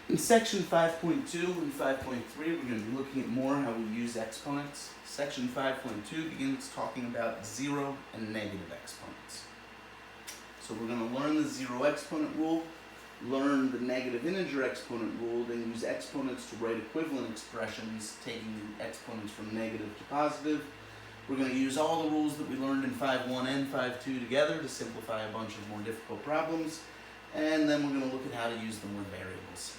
In section 5.2 and 5.3, we're going to be looking at more how we use exponents. Section 5.2 begins talking about zero and negative exponents. So we're going to learn the zero exponent rule, learn the negative integer exponent rule, then use exponents to write equivalent expressions, taking the exponents from negative to positive. We're going to use all the rules that we learned in 5.1 and 5.2 together to simplify a bunch of more difficult problems, and then we're going to look at how to use them with variables.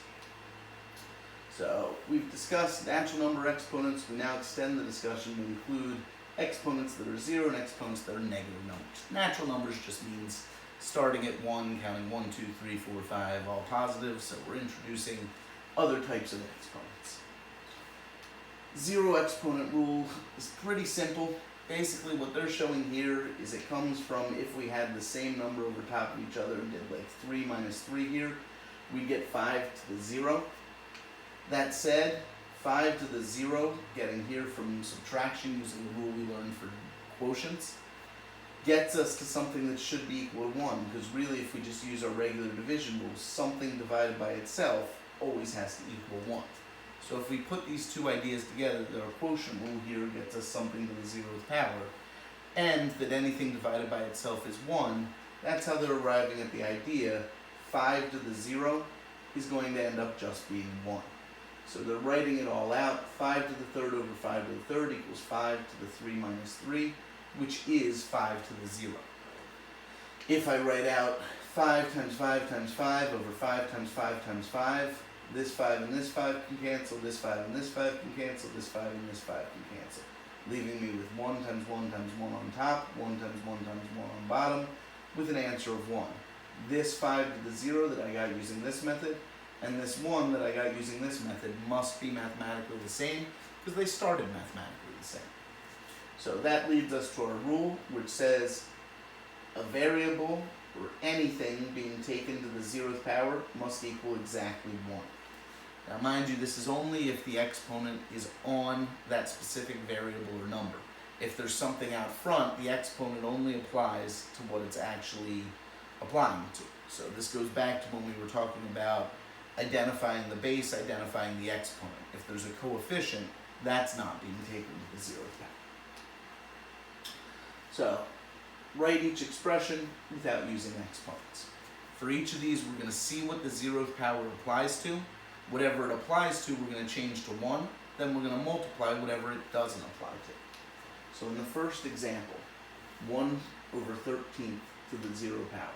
So we've discussed natural number exponents. We now extend the discussion to include exponents that are zero and exponents that are negative numbers. Natural numbers just means starting at 1, counting 1, 2, 3, 4, 5, all positive, so we're introducing other types of exponents. Zero exponent rule is pretty simple. Basically what they're showing here is it comes from if we had the same number over top of each other and did like 3 minus 3 here, we'd get 5 to the 0. That said, 5 to the 0, getting here from subtraction using the rule we learned for quotients, gets us to something that should be equal to 1, because really if we just use our regular division rules, something divided by itself always has to equal 1. So if we put these two ideas together, that our quotient rule here gets us something to the 0th power, and that anything divided by itself is 1, that's how they're arriving at the idea 5 to the 0 is going to end up just being 1. So they're writing it all out. 5 to the 3rd over 5 to the 3rd equals 5 to the 3 minus 3, which is 5 to the 0. If I write out 5 times 5 times 5 over 5 times 5 times 5, this 5 and this 5 can cancel, this 5 and this 5 can cancel, this 5 and this 5 can cancel, leaving me with 1 times 1 times 1 on top, 1 times 1 times 1 on bottom, with an answer of 1. This 5 to the 0 that I got using this method, and this 1 that I got using this method must be mathematically the same, because they started mathematically the same. So that leads us to our rule, which says a variable or anything being taken to the 0th power must equal exactly 1. Now mind you, this is only if the exponent is on that specific variable or number. If there's something out front, the exponent only applies to what it's actually applying to. So this goes back to when we were talking about identifying the base, identifying the exponent. If there's a coefficient, that's not being taken to the 0th power. So, write each expression without using exponents. For each of these, we're going to see what the 0th power applies to. Whatever it applies to, we're going to change to 1. Then we're going to multiply whatever it doesn't apply to. So in the first example, 1 over 13th to the 0 power.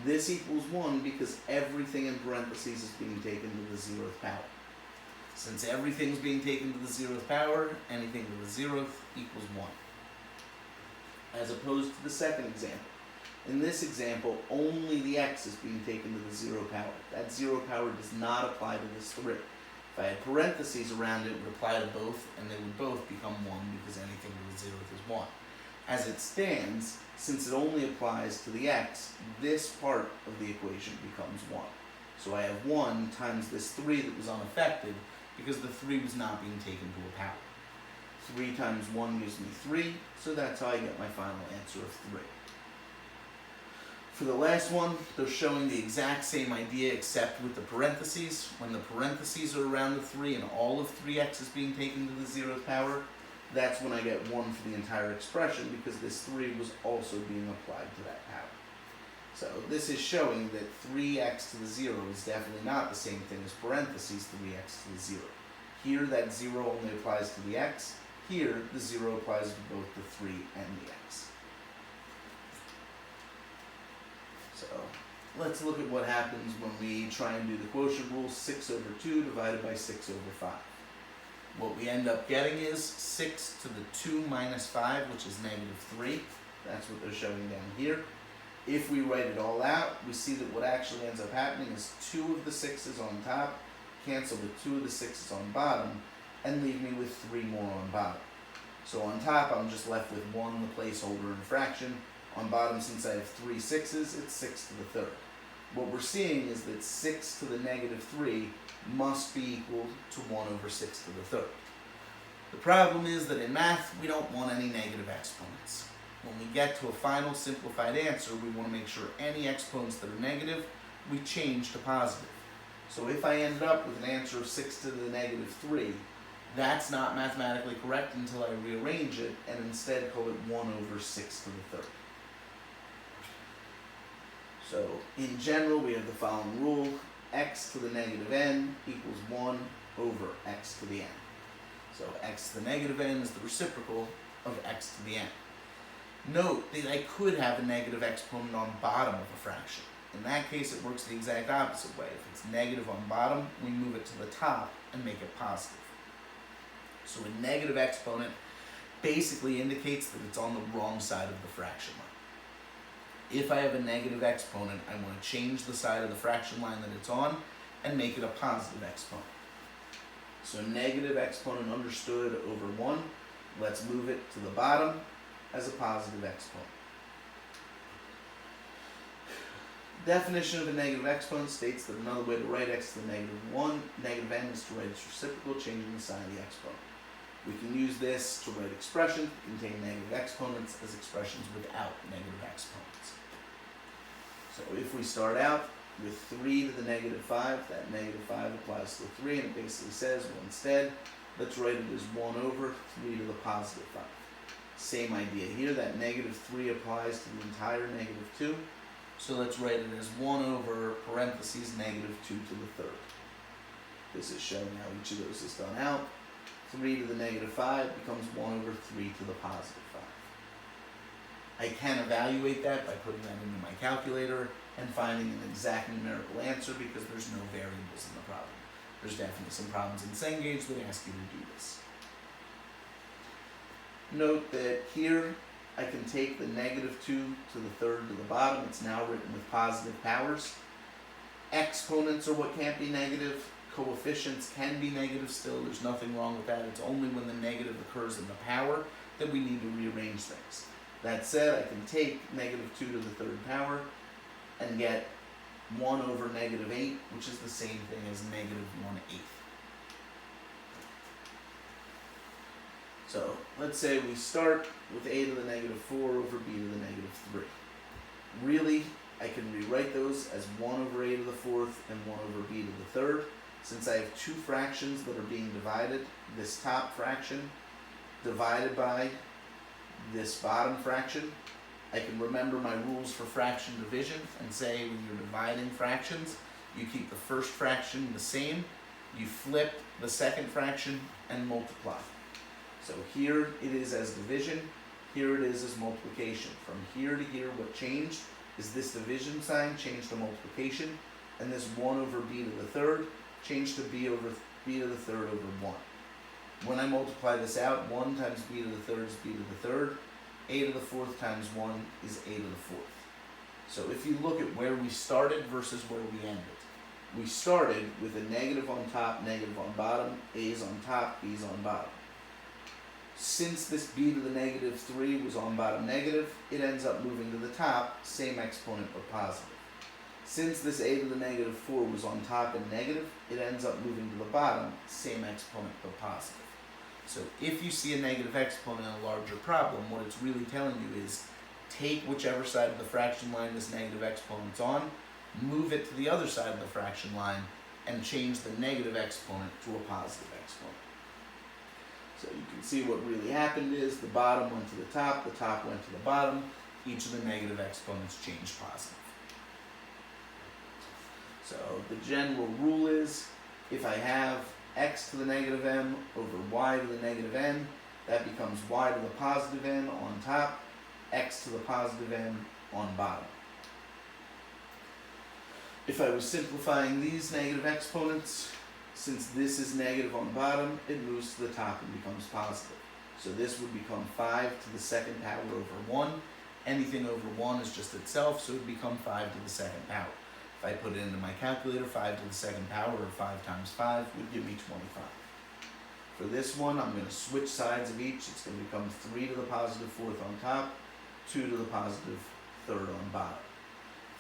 This equals 1 because everything in parentheses is being taken to the 0th power. Since everything's being taken to the 0th power, anything to the 0th equals 1. As opposed to the second example. In this example, only the x is being taken to the 0 power. That 0 power does not apply to this 3. If I had parentheses around it, it would apply to both, and they would both become 1 because anything to the 0th is 1. As it stands, since it only applies to the x, this part of the equation becomes 1. So I have 1 times this 3 that was unaffected because the 3 was not being taken to a power. 3 times 1 gives me 3, so that's how I get my final answer of 3. For the last one, they're showing the exact same idea except with the parentheses. When the parentheses are around the 3 and all of 3x is being taken to the 0th power, that's when I get 1 for the entire expression because this 3 was also being applied to that power. So this is showing that 3x to the 0 is definitely not the same thing as parentheses 3x to the 0. Here that 0 only applies to the x. Here the 0 applies to both the 3 and the x. So let's look at what happens when we try and do the quotient rule. 6 over 2 divided by 6 over 5. What we end up getting is 6 to the 2 minus 5, which is negative 3. That's what they're showing down here. If we write it all out, we see that what actually ends up happening is 2 of the 6's on top, cancel the 2 of the 6's on bottom, and leave me with 3 more on bottom. So on top, I'm just left with 1, the placeholder in fraction. On bottom, since I have 3 6's, it's 6 to the 3rd. What we're seeing is that 6 to the negative 3 must be equal to 1 over 6 to the 3rd. The problem is that in math, we don't want any negative exponents. When we get to a final simplified answer, we want to make sure any exponents that are negative, we change to positive. So if I ended up with an answer of 6 to the negative 3, that's not mathematically correct until I rearrange it and instead call it 1 over 6 to the third. So in general, we have the following rule: x to the negative n equals 1 over x to the n. So x to the negative n is the reciprocal of x to the n. Note that I could have a negative exponent on bottom of a fraction. In that case, it works the exact opposite way. If it's negative on bottom, we move it to the top and make it positive. So a negative exponent basically indicates that it's on the wrong side of the fraction line. If I have a negative exponent, I want to change the side of the fraction line that it's on and make it a positive exponent. So negative exponent understood over 1. Let's move it to the bottom as a positive exponent. Definition of a negative exponent states that another way to write x to the negative n is to write its reciprocal, changing the sign of the exponent. We can use this to write expressions that contain negative exponents as expressions without negative exponents. So if we start out with 3 to the negative 5, that negative 5 applies to the 3, and it basically says, well, instead, let's write it as 1 over 3 to the positive 5. Same idea here, that negative 3 applies to the entire negative 2. So let's write it as 1 over parentheses negative 2 to the third. This is showing how each of those is done out. 3 to the negative 5 becomes 1 over 3 to the positive 5. I can evaluate that by putting that into my calculator and finding an exact numerical answer because there's no variables in the problem. There's definitely some problems in Cengage that ask you to do this. Note that here I can take the negative 2 to the third to the bottom. It's now written with positive powers. Exponents are what can't be negative. Coefficients can be negative still. There's nothing wrong with that. It's only when the negative occurs in the power that we need to rearrange things. That said, I can take negative 2 to the third power and get 1 over negative 8, which is the same thing as negative 1/8. So let's say we start with a to the negative 4 over b to the negative 3. Really, I can rewrite those as 1 over a to the fourth and 1 over b to the third. Since I have two fractions that are being divided, this top fraction divided by this bottom fraction, I can remember my rules for fraction division and say when you're dividing fractions, you keep the first fraction the same, you flip the second fraction and multiply. So here it is as division, here it is as multiplication. From here to here, what changed is this division sign changed to multiplication, and this 1 over b to the third changed to b to the third over 1. When I multiply this out, 1 times b to the third is b to the third. A to the fourth times 1 is a to the fourth. So if you look at where we started versus where we ended, we started with a negative on top, negative on bottom, a is on top, b is on bottom. Since this b to the negative 3 was on bottom negative, it ends up moving to the top, same exponent but positive. Since this a to the negative 4 was on top and negative, it ends up moving to the bottom, same exponent but positive. So if you see a negative exponent in a larger problem, what it's really telling you is take whichever side of the fraction line this negative exponent's on, move it to the other side of the fraction line, and change the negative exponent to a positive exponent. So you can see what really happened is the bottom went to the top went to the bottom, each of the negative exponents changed positive. So the general rule is, if I have x to the negative m over y to the negative n, that becomes y to the positive n on top, x to the positive n on bottom. If I was simplifying these negative exponents, since this is negative on bottom, it moves to the top and becomes positive. So this would become 5 to the second power over 1. Anything over 1 is just itself, so it would become 5 to the second power. If I put it into my calculator, 5 to the second power, or 5 times 5, would give me 25. For this one, I'm going to switch sides of each. It's going to become 3 to the positive fourth on top, 2 to the positive third on bottom.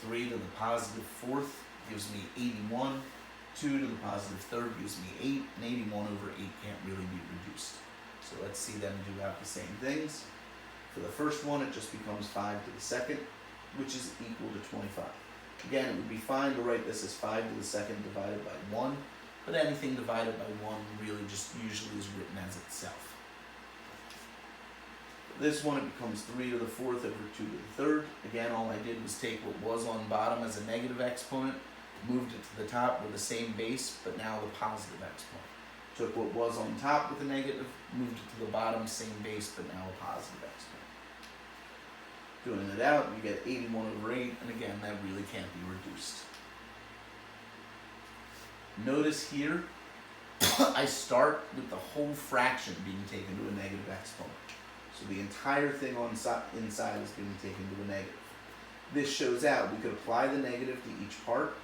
3 to the positive fourth gives me 81. 2 to the positive third gives me 8, and 81 over 8 can't really be reduced. So let's see them do out the same things. For the first one, it just becomes 5 to the second, which is equal to 25. Again, it would be fine to write this as 5 to the second divided by 1, but anything divided by 1 really just usually is written as itself. This one, it becomes 3 to the 4th over 2 to the 3rd. Again, all I did was take what was on bottom as a negative exponent, moved it to the top with the same base, but now the positive exponent. Took what was on top with a negative, moved it to the bottom, same base, but now a positive exponent. Doing it out, you get 81 over 8, and again, that really can't be reduced. Notice here, I start with the whole fraction being taken to a negative exponent. So the entire thing on inside is being taken to a negative. This shows out, we could apply the negative to each part,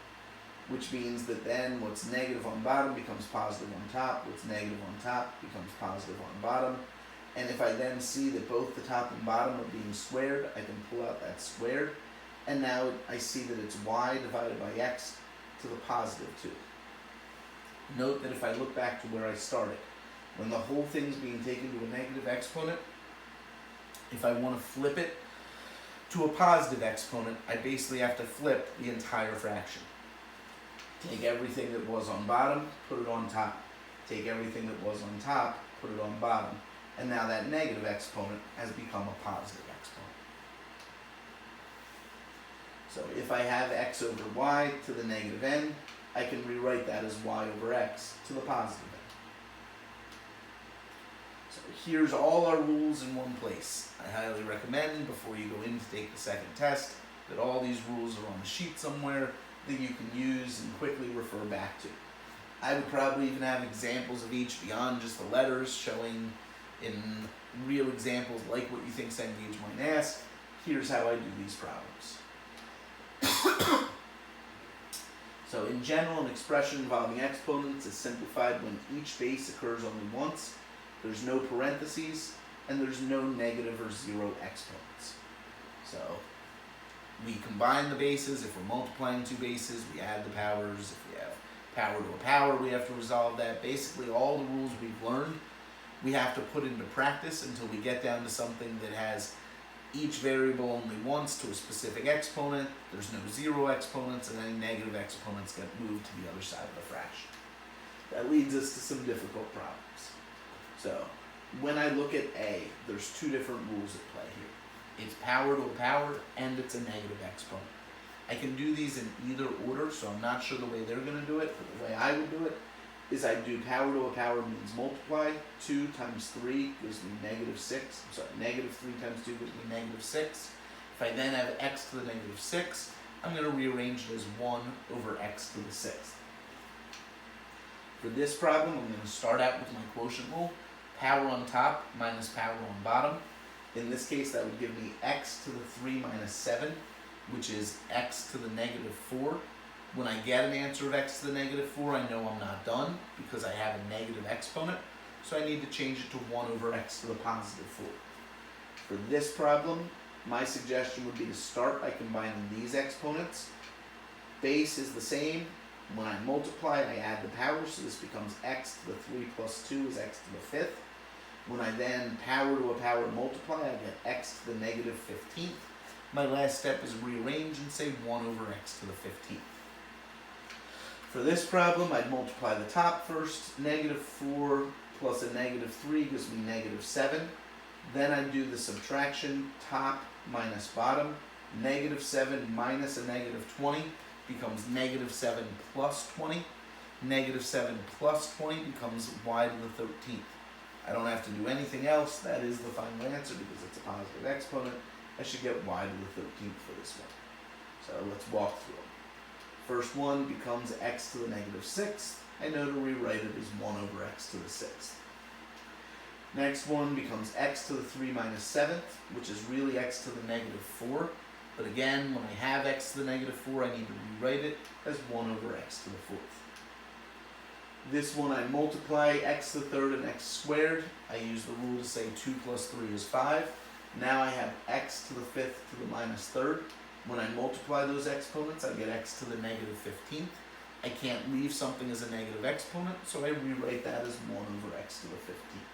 which means that then what's negative on bottom becomes positive on top, what's negative on top becomes positive on bottom. And if I then see that both the top and bottom are being squared, I can pull out that squared. And now I see that it's y divided by x to the positive 2. Note that if I look back to where I started, when the whole thing's being taken to a negative exponent, if I want to flip it to a positive exponent, I basically have to flip the entire fraction. Take everything that was on bottom, put it on top. Take everything that was on top, put it on bottom. And now that negative exponent has become a positive exponent. So if I have x over y to the negative n, I can rewrite that as y over x to the positive n. So here's all our rules in one place. I highly recommend, before you go in to take the second test, that all these rules are on a sheet somewhere that you can use and quickly refer back to. I would probably even have examples of each beyond just the letters, showing in real examples like what you think Cengage might ask. Here's how I do these problems. So in general, an expression involving exponents is simplified when each base occurs only once, there's no parentheses, and there's no negative or zero exponents. So we combine the bases. If we're multiplying two bases, we add the powers. If we have power to a power, we have to resolve that. Basically, all the rules we've learned, we have to put into practice until we get down to something that has each variable only once to a specific exponent, there's no zero exponents, and any negative exponents get moved to the other side of the fraction. That leads us to some difficult problems. So, when I look at A, there's two different rules at play here. It's power to a power, and it's a negative exponent. I can do these in either order, so I'm not sure the way they're going to do it, but the way I would do it is I do power to a power means multiply. 2 times 3 gives me negative 6. I'm sorry, negative 3 times 2 gives me negative 6. If I then have x to the negative 6, I'm going to rearrange it as 1 over x to the 6th. For this problem, I'm going to start out with my quotient rule. Power on top minus power on bottom. In this case, that would give me x to the 3 minus 7, which is x to the negative 4. When I get an answer of x to the negative 4, I know I'm not done because I have a negative exponent. So I need to change it to 1 over x to the positive 4. For this problem, my suggestion would be to start by combining these exponents. Base is the same. When I multiply, I add the powers, so this becomes x to the 3 plus 2 is x to the 5th. When I then power to a power multiply, I get x to the negative 15th. My last step is rearrange and say 1 over x to the 15th. For this problem, I'd multiply the top first. Negative 4 plus a negative 3 gives me negative 7. Then I'd do the subtraction, top minus bottom. Negative 7 minus a negative 20 becomes negative 7 plus 20. Negative 7 plus 20 becomes y to the 13th. I don't have to do anything else. That is the final answer because it's a positive exponent. I should get y to the 13th for this one. So let's walk through them. First one becomes x to the negative 6th. I know to rewrite it as 1 over x to the 6th. Next one becomes x to the 3 minus 7th, which is really x to the negative 4. But again, when I have x to the negative 4, I need to rewrite it as 1 over x to the 4th. This one I multiply x to the 3rd and x squared. I use the rule to say 2 plus 3 is 5. Now I have x to the 5th to the minus 3rd. When I multiply those exponents, I get x to the negative 15th. I can't leave something as a negative exponent, so I rewrite that as 1 over x to the 15th.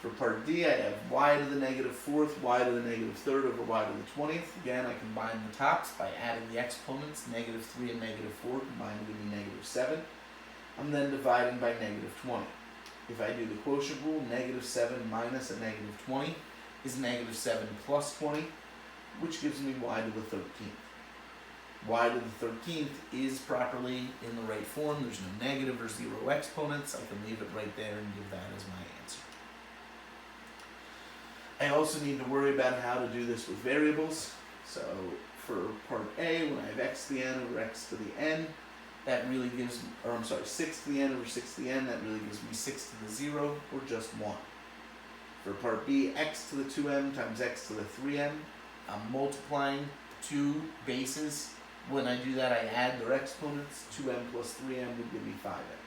For part D, I have y to the negative fourth, y to the negative third over y to the 20th. Again, I combine the tops by adding the exponents, negative 3 and negative 4 combined to give me negative 7. I'm then dividing by negative 20. If I do the quotient rule, negative 7 minus a negative 20 is negative 7 plus 20, which gives me y to the 13th. Y to the 13th is properly in the right form. There's no negative or zero exponents. I can leave it right there and give that as my answer. I also need to worry about how to do this with variables. So for part A, when I have x to the n over x to the n, that really gives, 6 to the n over 6 to the n, that really gives me 6 to the 0, or just 1. For part B, x to the 2m times x to the 3m, I'm multiplying two bases. When I do that, I add their exponents. 2m plus 3m would give me 5m.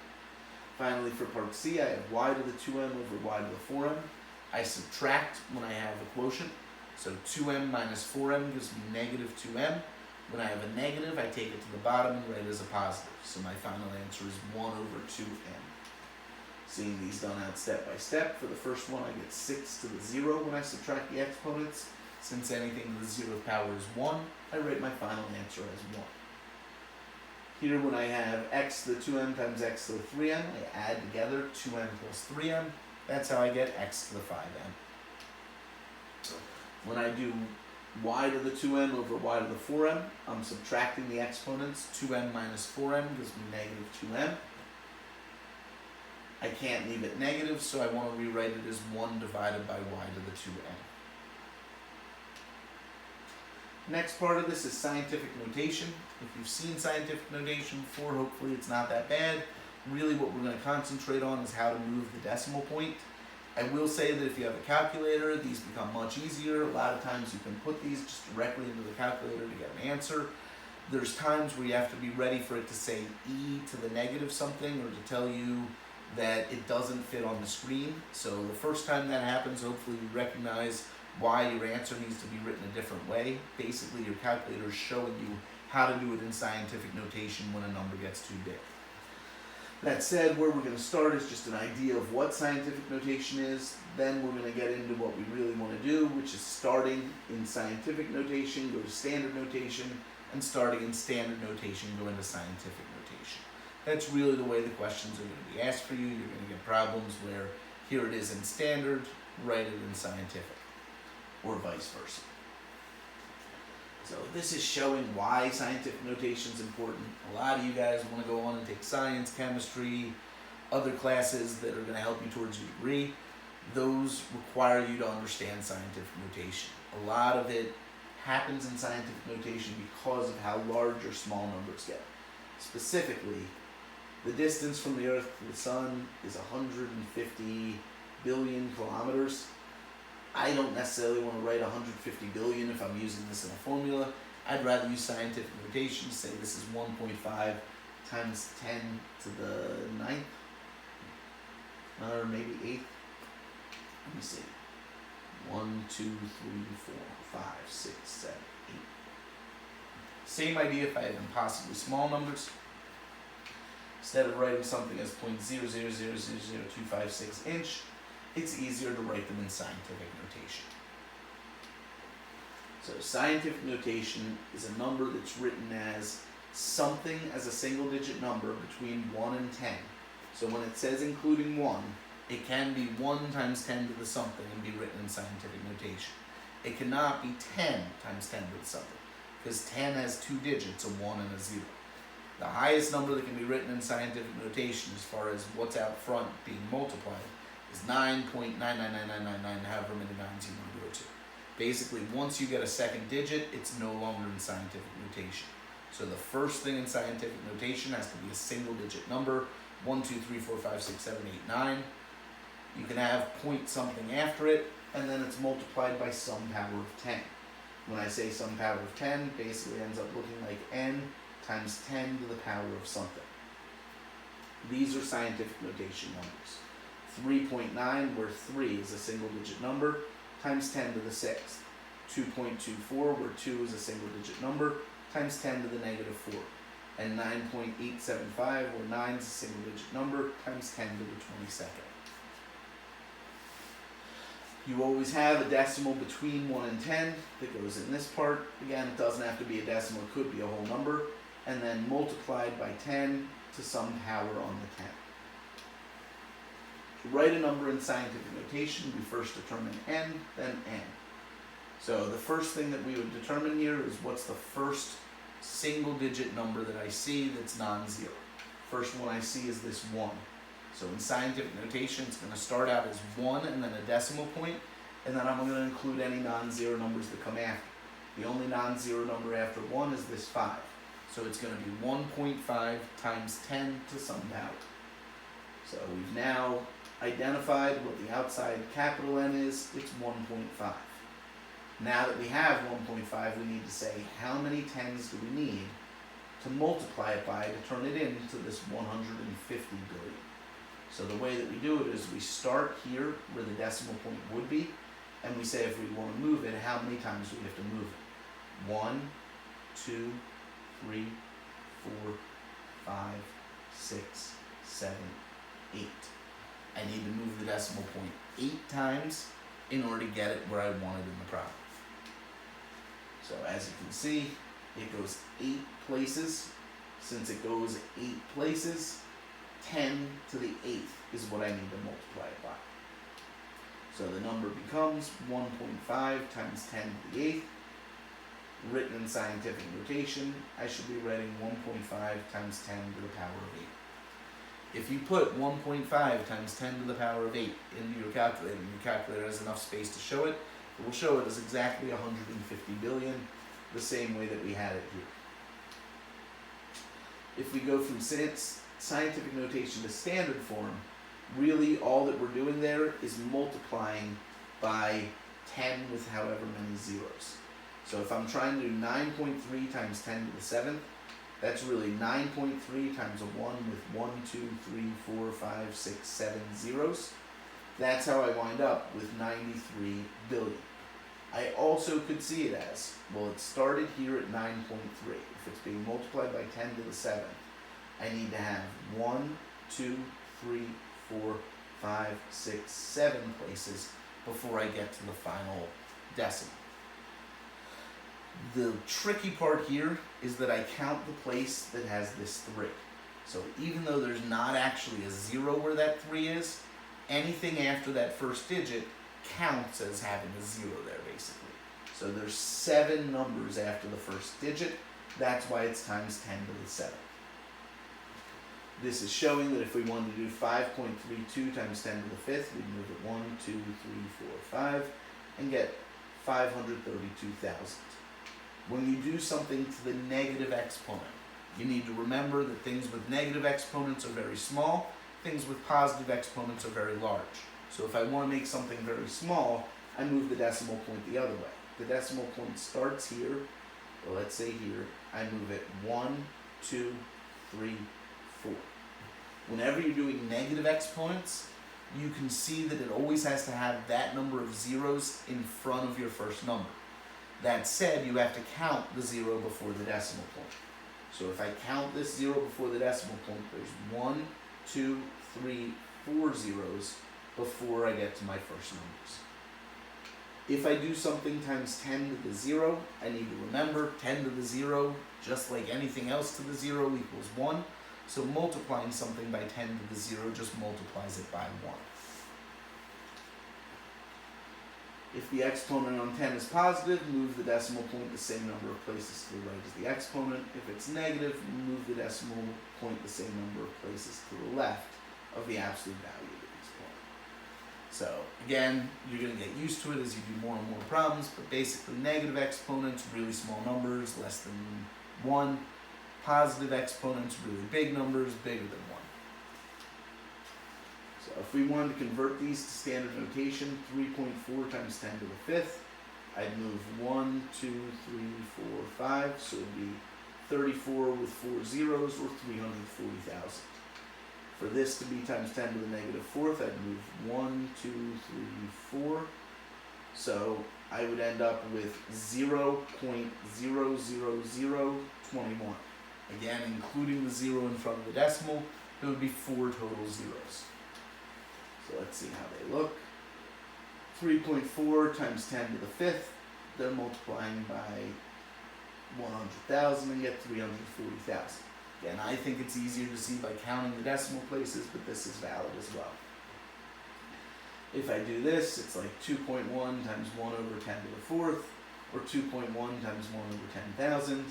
Finally, for part C, I have y to the 2m over y to the 4m. I subtract when I have a quotient. So 2m minus 4m gives me negative 2m. When I have a negative, I take it to the bottom and write it as a positive. So my final answer is 1 over 2m. Seeing these done out step by step, for the first one I get 6 to the 0 when I subtract the exponents. Since anything to the 0th power is 1, I write my final answer as 1. Here when I have x to the 2m times x to the 3m, I add together 2m plus 3m. That's how I get x to the 5m. When I do y to the 2m over y to the 4m, I'm subtracting the exponents. 2m minus 4m gives me negative 2m. I can't leave it negative, so I want to rewrite it as 1 divided by y to the 2n. Next part of this is scientific notation. If you've seen scientific notation before, hopefully it's not that bad. Really what we're going to concentrate on is how to move the decimal point. I will say that if you have a calculator, these become much easier. A lot of times you can put these just directly into the calculator to get an answer. There's times where you have to be ready for it to say e to the negative something, or to tell you that it doesn't fit on the screen. So the first time that happens, hopefully you recognize why your answer needs to be written a different way. Basically, your calculator is showing you how to do it in scientific notation when a number gets too big. That said, where we're going to start is just an idea of what scientific notation is. Then we're going to get into what we really want to do, which is starting in scientific notation, go to standard notation, and starting in standard notation, go into scientific notation. That's really the way the questions are going to be asked for you. You're going to get problems where here it is in standard, write it in scientific, or vice versa. So this is showing why scientific notation is important. A lot of you guys want to go on and take science, chemistry, other classes that are going to help you towards your degree. Those require you to understand scientific notation. A lot of it happens in scientific notation because of how large or small numbers get. Specifically, the distance from the Earth to the Sun is 150 billion kilometers. I don't necessarily want to write 150 billion if I'm using this in a formula. I'd rather use scientific notation, say this is 1.5 times 10 to the 9th, or maybe 8th. Let me see. 1, 2, 3, 4, 5, 6, 7, 8. Same idea if I had impossibly small numbers. Instead of writing something as 0.0000256 inch, it's easier to write them in scientific notation. So scientific notation is a number that's written as something as a single digit number between 1 and 10. So when it says including 1, it can be 1 times 10 to the something and be written in scientific notation. It cannot be 10 times 10 to the something, because 10 has 2 digits, a 1 and a 0. The highest number that can be written in scientific notation as far as what's out front being multiplied is 9.99999, however many nines you want to go to. Basically, once you get a second digit, it's no longer in scientific notation. So the first thing in scientific notation has to be a single digit number, 1, 2, 3, 4, 5, 6, 7, 8, 9. You can have point something after it, and then it's multiplied by some power of 10. When I say some power of 10, basically ends up looking like n times 10 to the power of something. These are scientific notation numbers. 3.9, where 3 is a single digit number, times 10 to the 6th. 2.24, where 2 is a single digit number, times 10 to the negative 4. And 9.875, where 9 is a single digit number, times 10 to the 22nd. You always have a decimal between 1 and 10 that goes in this part. Again, it doesn't have to be a decimal, it could be a whole number. And then multiplied by 10 to some power on the 10. To write a number in scientific notation, we first determine n, then n. So the first thing that we would determine here is what's the first single digit number that I see that's non-zero. First one I see is this 1. So in scientific notation, it's going to start out as 1 and then a decimal point, and then I'm going to include any non-zero numbers that come after. The only non-zero number after 1 is this 5. So it's going to be 1.5 times 10 to some power. So we've now identified what the outside capital N is. It's 1.5. Now that we have 1.5, we need to say how many 10s do we need to multiply it by to turn it into this 150 billion. So the way that we do it is we start here where the decimal point would be, and we say if we want to move it, how many times do we have to move it? 1, 2, 3, 4, 5, 6, 7, 8. I need to move the decimal point 8 times in order to get it where I want it in the problem. So as you can see, it goes 8 places. Since it goes 8 places, 10 to the 8th is what I need to multiply it by. So the number becomes 1.5 times 10 to the 8th. Written in scientific notation, I should be writing 1.5 times 10 to the power of 8. If you put 1.5 times 10 to the power of 8 into your calculator, and your calculator has enough space to show it, it will show it as exactly 150 billion, the same way that we had it here. If we go from scientific notation to standard form, really all that we're doing there is multiplying by 10 with however many zeros. So if I'm trying to do 9.3 times 10 to the 7th, that's really 9.3 times a 1 with 1, 2, 3, 4, 5, 6, 7 zeros. That's how I wind up with 93 billion. I also could see it as, well, it started here at 9.3. If it's being multiplied by 10 to the 7th, I need to have 1, 2, 3, 4, 5, 6, 7 places before I get to the final decimal. The tricky part here is that I count the place that has this 3. So even though there's not actually a 0 where that 3 is, anything after that first digit counts as having a 0 there, basically. So there's 7 numbers after the first digit. That's why it's times 10 to the 7th. This is showing that if we wanted to do 5.32 times 10 to the 5th, we'd move it 1, 2, 3, 4, 5, and get 532,000. When you do something to the negative exponent, you need to remember that things with negative exponents are very small, things with positive exponents are very large. So if I want to make something very small, I move the decimal point the other way. The decimal point starts here, well, let's say here, I move it 1, 2, 3, 4. Whenever you're doing negative exponents, you can see that it always has to have that number of zeros in front of your first number. That said, you have to count the 0 before the decimal point. So if I count this 0 before the decimal point, there's 1, 2, 3, 4 zeros before I get to my first numbers. If I do something times 10 to the 0, I need to remember 10 to the 0, just like anything else to the 0, equals 1. So multiplying something by 10 to the 0 just multiplies it by 1. If the exponent on 10 is positive, move the decimal point the same number of places to the right as the exponent. If it's negative, move the decimal point the same number of places to the left of the absolute value of the exponent. So again, you're going to get used to it as you do more and more problems, but basically negative exponents, really small numbers, less than 1. Positive exponents, really big numbers, bigger than 1. So if we wanted to convert these to standard notation, 3.4 times 10 to the 5th, I'd move 1, 2, 3, 4, 5, so it would be 34 with 4 zeros, or 340,000. For this to be times 10 to the negative 4th, I'd move 1, 2, 3, 4, so I would end up with 0.00021. Again, including the 0 in front of the decimal, it would be 4 total zeros. So let's see how they look. 3.4 times 10 to the fifth, they're multiplying by 100,000 and get 340,000. Again, I think it's easier to see by counting the decimal places, but this is valid as well. If I do this, it's like 2.1 times 1 over 10 to the fourth, or 2.1 times 1 over 10,000,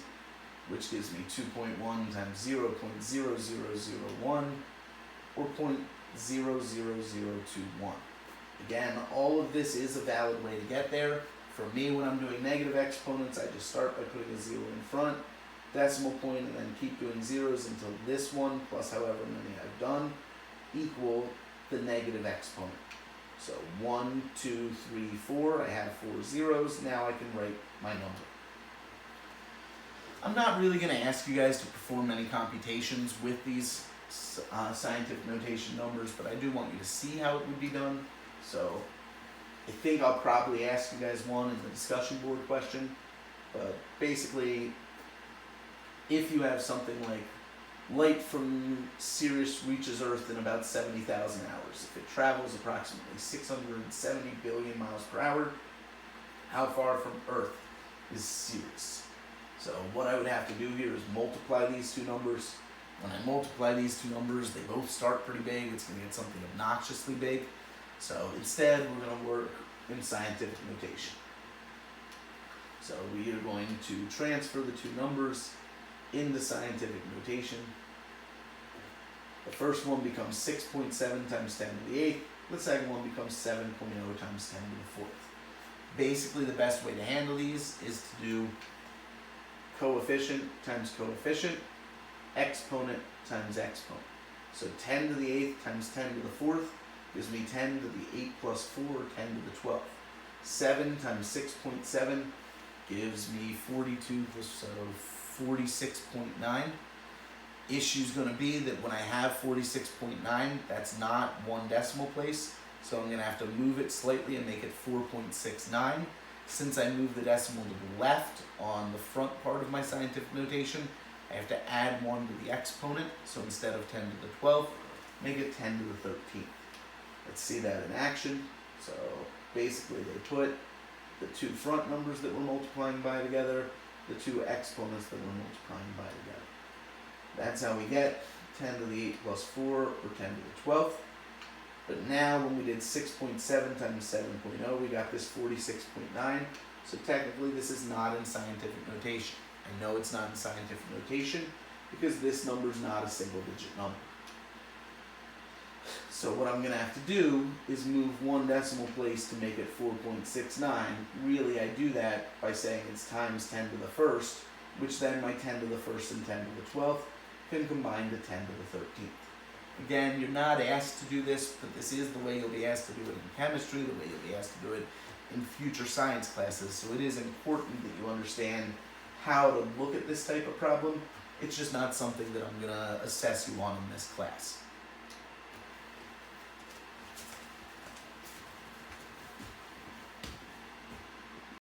which gives me 2.1 times 0.0001, or 0.00021. Again, all of this is a valid way to get there. For me, when I'm doing negative exponents, I just start by putting a 0 in front, decimal point, and then keep doing zeros until this one, plus however many I've done, equal the negative exponent. So 1, 2, 3, 4, I have 4 zeros, now I can write my number. I'm not really going to ask you guys to perform any computations with these scientific notation numbers, but I do want you to see how it would be done. So I think I'll probably ask you guys one in the discussion board question, but basically, if you have something like light from Sirius reaches Earth in about 70,000 hours, if it travels approximately 670 billion miles per hour, how far from Earth is Sirius? So what I would have to do here is multiply these two numbers. When I multiply these two numbers, they both start pretty big. It's going to get something obnoxiously big. So instead, we're going to work in scientific notation. So we are going to transfer the two numbers into scientific notation. The first one becomes 6.7 times 10 to the 8th. The second one becomes 7.0 times 10 to the 4th. Basically, the best way to handle these is to do coefficient times coefficient, exponent times exponent. So 10 to the 8th times 10 to the 4th gives me 10 to the 8 plus 4, 10 to the 12th. 7 times 6.7 gives me 42, so 46.9. Issue's going to be that when I have 46.9, that's not one decimal place, so I'm going to have to move it slightly and make it 4.69. Since I moved the decimal to the left on the front part of my scientific notation, I have to add 1 to the exponent, so instead of 10 to the 12th, make it 10 to the 13th. Let's see that in action. So basically they put the two front numbers that we're multiplying by together, the two exponents that we're multiplying by together. That's how we get 10 to the 8 plus 4, or 10 to the 12th. But now when we did 6.7 times 7.0, we got this 46.9. So technically this is not in scientific notation. I know it's not in scientific notation because this number is not a single digit number. So what I'm going to have to do is move one decimal place to make it 4.69. Really, I do that by saying it's times 10 to the first, which then my 10 to the first and 10 to the 12th can combine to 10 to the 13th. Again, you're not asked to do this, but this is the way you'll be asked to do it in chemistry, the way you'll be asked to do it in future science classes. So it is important that you understand how to look at this type of problem. It's just not something that I'm going to assess you on in this class.